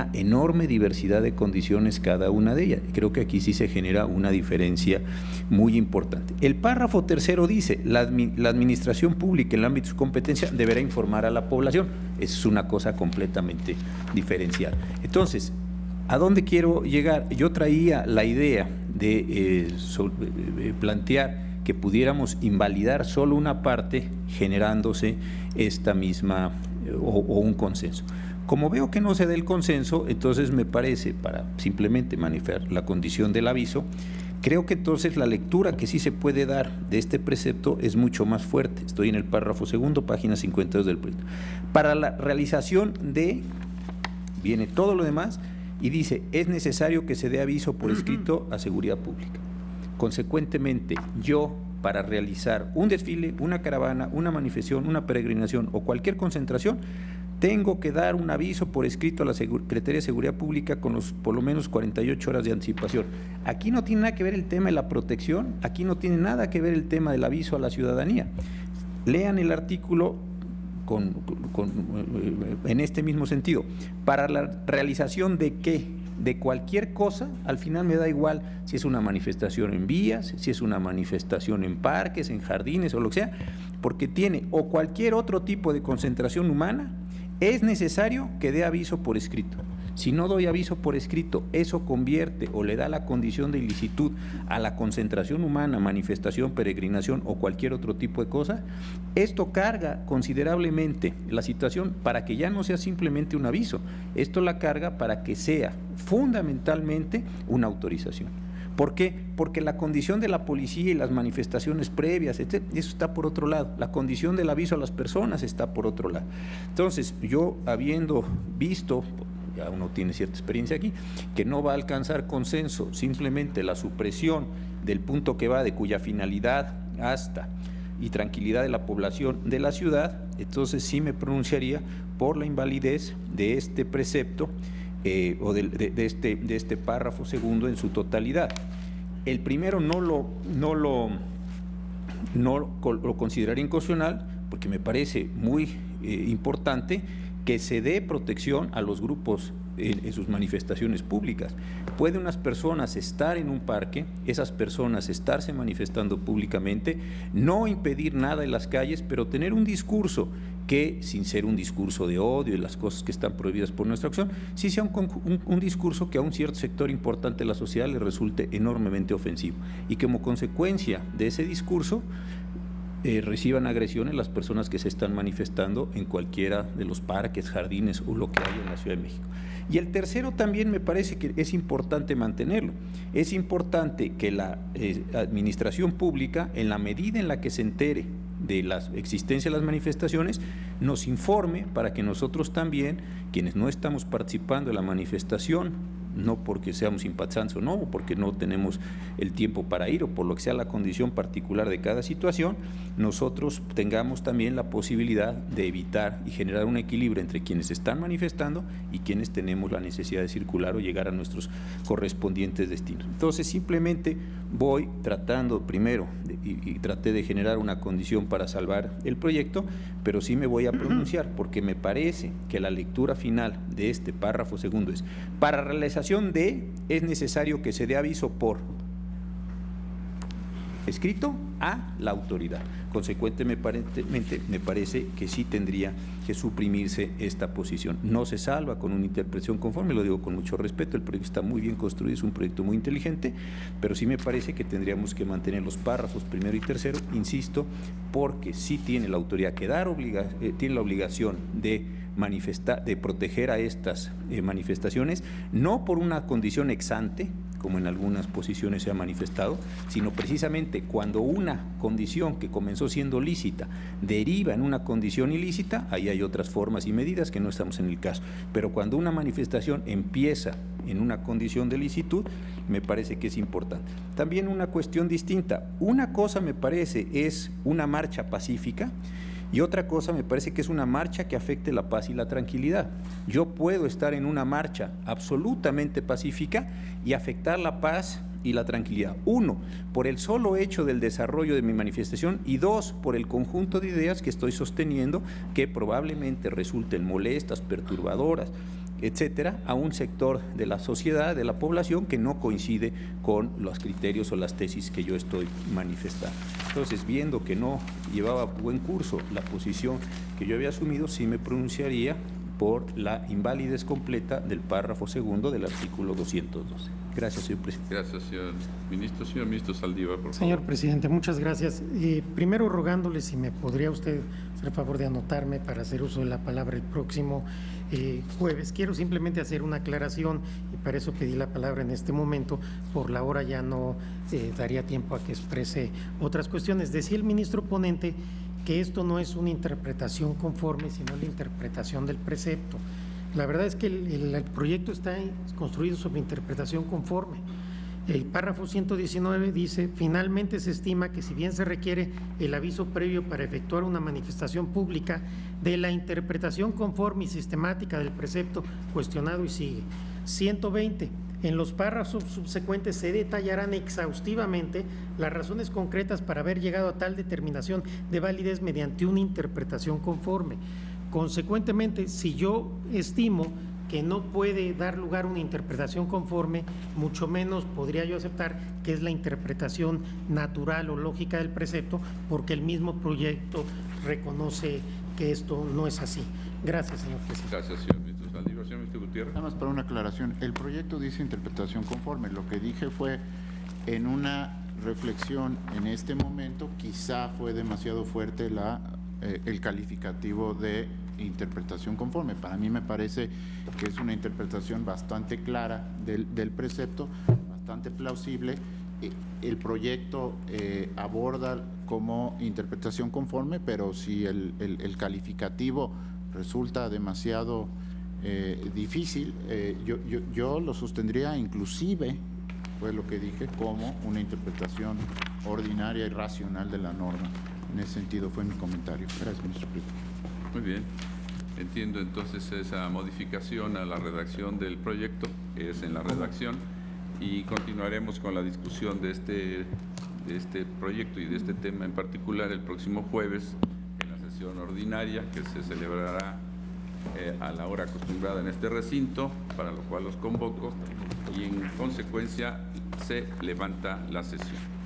una enorme diversidad de condiciones cada una de ellas. Creo que aquí sí se genera una diferencia muy importante. El párrafo tercero dice, la administración pública en el ámbito de su competencia deberá informar a la población. Es una cosa completamente diferencial. Entonces, ¿a dónde quiero llegar? Yo traía la idea de plantear que pudiéramos invalidar solo una parte generándose esta misma o un consenso. Como veo que no se da el consenso, entonces me parece, para simplemente manifestar la condición del aviso, creo que entonces la lectura que sí se puede dar de este precepto es mucho más fuerte. Estoy en el párrafo segundo, página 52 del proyecto. Para la realización de, viene todo lo demás, y dice, es necesario que se dé aviso por escrito a seguridad pública. Consecuentemente, yo, para realizar un desfile, una caravana, una manifestación, una peregrinación o cualquier concentración, tengo que dar un aviso por escrito a la Secretaría de Seguridad Pública con por lo menos 48 horas de anticipación. Aquí no tiene nada que ver el tema de la protección, aquí no tiene nada que ver el tema del aviso a la ciudadanía. Lean el artículo en este mismo sentido. Para la realización de ¿qué? De cualquier cosa, al final me da igual si es una manifestación en vías, si es una manifestación en parques, en jardines o lo que sea, porque tiene o cualquier otro tipo de concentración humana, es necesario que dé aviso por escrito. Si no doy aviso por escrito, eso convierte o le da la condición de ilicitud a la concentración humana, manifestación, peregrinación o cualquier otro tipo de cosa. Esto carga considerablemente la situación para que ya no sea simplemente un aviso. Esto la carga para que sea fundamentalmente una autorización. ¿Por qué? Porque la condición de la policía y las manifestaciones previas, etc., eso está por otro lado. La condición del aviso a las personas está por otro lado. Entonces, yo habiendo visto, ya uno tiene cierta experiencia aquí, que no va a alcanzar consenso simplemente la supresión del punto que va de cuya finalidad hasta y tranquilidad de la población de la ciudad, entonces sí me pronunciaría por la invalidez de este precepto o de este párrafo segundo en su totalidad. El primero no lo consideraría inconstitucional porque me parece muy importante que se dé protección a los grupos en sus manifestaciones públicas. Puede unas personas estar en un parque, esas personas estarse manifestando públicamente, no impedir nada en las calles, pero tener un discurso que, sin ser un discurso de odio y las cosas que están prohibidas por nuestra acción, sí sea un discurso que a un cierto sector importante de la sociedad le resulte enormemente ofensivo y que como consecuencia de ese discurso reciban agresiones las personas que se están manifestando en cualquiera de los parques, jardines o lo que haya en la Ciudad de México. Y el tercero también me parece que es importante mantenerlo. Es importante que la administración pública, en la medida en la que se entere de la existencia de las manifestaciones, nos informe para que nosotros también, quienes no estamos participando en la manifestación, no porque seamos simpatizantes o no, o porque no tenemos el tiempo para ir, o por lo que sea la condición particular de cada situación, nosotros tengamos también la posibilidad de evitar y generar un equilibrio entre quienes están manifestando y quienes tenemos la necesidad de circular o llegar a nuestros correspondientes destinos. Entonces, simplemente voy tratando primero, y traté de generar una condición para salvar el proyecto, pero sí me voy a pronunciar, porque me parece que la lectura final de este párrafo segundo es: para realización de, es necesario que se dé aviso por escrito a la autoridad. Consecuentemente, me parece que sí tendría que suprimirse esta posición. No se salva con una interpretación conforme, lo digo con mucho respeto, el proyecto está muy bien construido, es un proyecto muy inteligente, pero sí me parece que tendríamos que mantener los párrafos primero y tercero, insisto, porque sí tiene la autoridad que tiene la obligación de proteger a estas manifestaciones, no por una condición ex ante, como en algunas posiciones se ha manifestado, sino precisamente cuando una condición que comenzó siendo lícita deriva en una condición ilícita, ahí hay otras formas y medidas que no estamos en el caso, pero cuando una manifestación empieza en una condición de licitud, me parece que es importante. También una cuestión distinta, una cosa me parece es una marcha pacífica, y otra cosa me parece que es una marcha que afecte la paz y la tranquilidad. Yo puedo estar en una marcha absolutamente pacífica y afectar la paz y la tranquilidad. Uno, por el solo hecho del desarrollo de mi manifestación, y dos, por el conjunto de ideas que estoy sosteniendo que probablemente resulten molestas, perturbadoras etcétera, a un sector de la sociedad, de la población, que no coincide con los criterios o las tesis que yo estoy manifestando. Entonces, viendo que no llevaba buen curso la posición que yo había asumido, sí me pronunciaría por la invalidez completa del párrafo segundo del artículo 212. Gracias, señor presidente. Gracias, señor ministro. Señor ministro Saldívar, por favor. Señor presidente, muchas gracias. Primero rogándole si me podría usted hacer el favor de anotarme para hacer uso de la palabra el próximo jueves. Quiero simplemente hacer una aclaración y para eso pedí la palabra en este momento. Por la hora ya no daría tiempo a que exprese otras cuestiones. Decía el ministro ponente que esto no es una interpretación conforme, sino la interpretación del precepto. La verdad es que el proyecto está construido sobre interpretación conforme. El párrafo 119 dice: finalmente se estima que si bien se requiere el aviso previo para efectuar una manifestación pública de la interpretación conforme y sistemática del precepto cuestionado, y sigue. 120. En los párrafos subsecuentes se detallarán exhaustivamente las razones concretas para haber llegado a tal determinación de validez mediante una interpretación conforme. Consecuentemente, si yo estimo que no puede dar lugar a una interpretación conforme, mucho menos podría yo aceptar que es la interpretación natural o lógica del precepto, porque el mismo proyecto reconoce que esto no es así. Gracias, señor presidente. Gracias, señor ministro Saldívar. Señor ministro Gutiérrez. Nada más para una aclaración. El proyecto dice interpretación conforme. Lo que dije fue, en una reflexión en este momento, quizá fue demasiado fuerte el calificativo de interpretación conforme. Para mí me parece que es una interpretación bastante clara del precepto, bastante plausible. El proyecto aborda como interpretación conforme, pero si el calificativo resulta demasiado difícil, yo lo sostendría inclusive, fue lo que dije, como una interpretación ordinaria y racional de la norma. En ese sentido fue mi comentario. Gracias, ministro presidente. Muy bien. Entiendo entonces esa modificación a la redacción del proyecto, que es en la redacción, y continuaremos con la discusión de este proyecto y de este tema en particular el próximo jueves en la sesión ordinaria, que se celebrará a la hora acostumbrada en este recinto, para lo cual los convoco, y en consecuencia se levanta la sesión.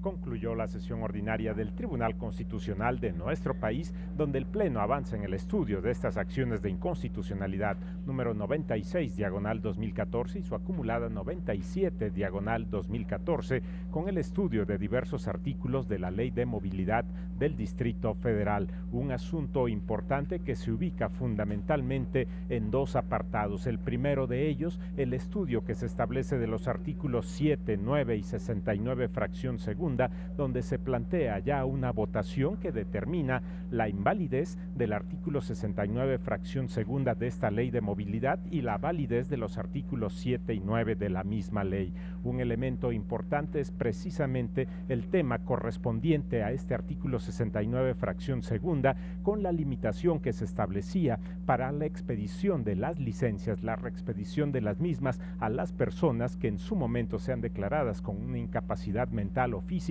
Concluyó la sesión ordinaria del Tribunal Constitucional de nuestro país, donde el Pleno avanza en el estudio de estas acciones de inconstitucionalidad número 96/2014 y su acumulada 97/2014, con el estudio de diversos artículos de la Ley de Movilidad del Distrito Federal, un asunto importante que se ubica fundamentalmente en dos apartados. El primero de ellos, el estudio que se establece de los artículos 7, 9 y 69, fracción segunda, donde se plantea ya una votación que determina la invalidez del artículo 69, fracción segunda de esta Ley de Movilidad y la validez de los artículos 7 y 9 de la misma ley. Un elemento importante es precisamente el tema correspondiente a este artículo 69, fracción segunda, con la limitación que se establecía para la expedición de las licencias, la reexpedición de las mismas a las personas que en su momento sean declaradas con una incapacidad mental o física,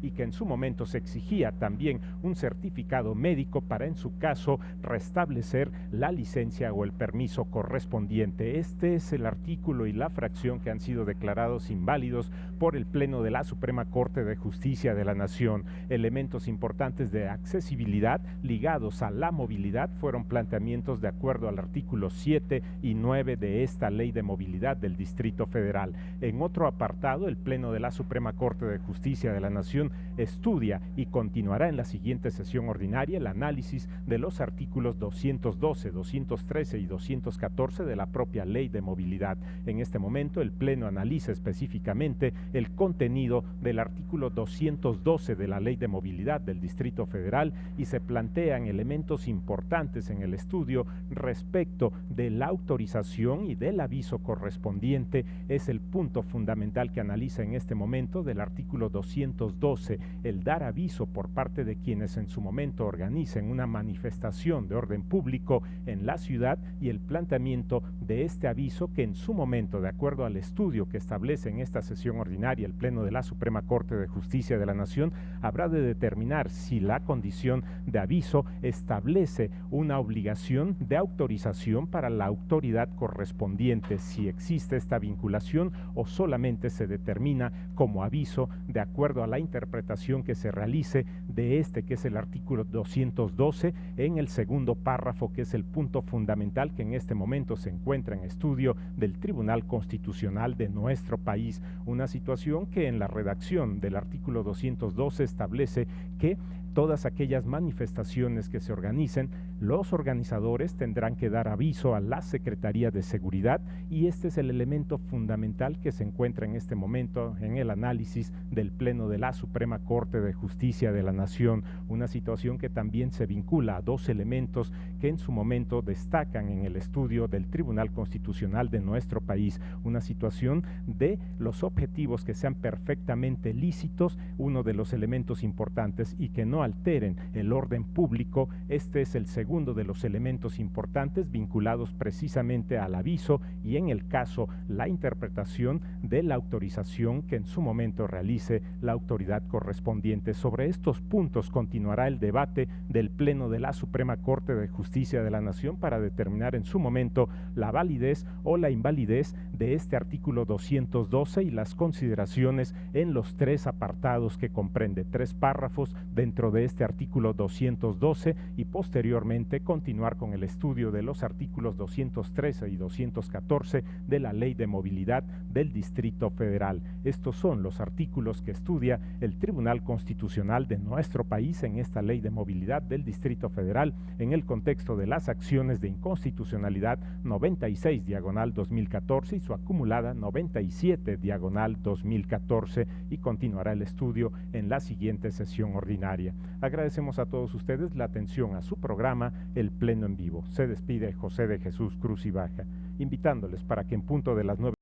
y que en su momento se exigía también un certificado médico para, en su caso, restablecer la licencia o el permiso correspondiente. Este es el artículo y la fracción que han sido declarados inválidos por el Pleno de la Suprema Corte de Justicia de la Nación. Elementos importantes de accesibilidad ligados a la movilidad fueron planteamientos de acuerdo al artículo 7 y 9 de esta Ley de Movilidad del Distrito Federal. En otro apartado, el Pleno de la Suprema Corte de Justicia de la Nación estudia y continuará en la siguiente sesión ordinaria el análisis de los artículos 212, 213 y 214 de la propia Ley de Movilidad. En este momento, el Pleno analiza específicamente el contenido del artículo 212 de la Ley de Movilidad del Distrito Federal y se plantean elementos importantes en el estudio respecto de la autorización y del aviso correspondiente. Es el punto fundamental que analiza en este momento del artículo 212 212, el dar aviso por parte de quienes en su momento organicen una manifestación de orden público en la ciudad y el planteamiento de este aviso que en su momento, de acuerdo al estudio que establece en esta sesión ordinaria el Pleno de la Suprema Corte de Justicia de la Nación, habrá de determinar si la condición de aviso establece una obligación de autorización para la autoridad correspondiente, si existe esta vinculación o solamente se determina como aviso de acuerdo a la interpretación que se realice de este, que es el artículo 212, en el segundo párrafo, que es el punto fundamental que en este momento se encuentra en estudio del Tribunal Constitucional de nuestro país. Una situación que en la redacción del artículo 212 establece que todas aquellas manifestaciones que se organicen, los organizadores tendrán que dar aviso a la Secretaría de Seguridad, y este es el elemento fundamental que se encuentra en este momento en el análisis del Pleno de la Suprema Corte de Justicia de la Nación, una situación que también se vincula a dos elementos que en su momento destacan en el estudio del Tribunal Constitucional de nuestro país, una situación de los objetivos que sean perfectamente lícitos, uno de los elementos importantes, y que no alteren el orden público. Este es el segundo de los elementos importantes vinculados precisamente al aviso y, en el caso, la interpretación de la autorización que en su momento realice la autoridad correspondiente. Sobre estos puntos continuará el debate del Pleno de la Suprema Corte de Justicia de la Nación para determinar en su momento la validez o la invalidez de este artículo 212 y las consideraciones en los tres apartados que comprende, 3 párrafos dentro de este artículo 212, y posteriormente continuar con el estudio de los artículos 213 y 214 de la Ley de Movilidad del Distrito Federal. Estos son los artículos que estudia el Tribunal Constitucional de nuestro país en esta Ley de Movilidad del Distrito Federal en el contexto de las acciones de inconstitucionalidad 96/2014 y su acumulada 97/2014, y continuará el estudio en la siguiente sesión ordinaria. Agradecemos a todos ustedes la atención a su programa El Pleno en Vivo. Se despide José de Jesús Cruz y Baja, invitándoles para que en punto de las 9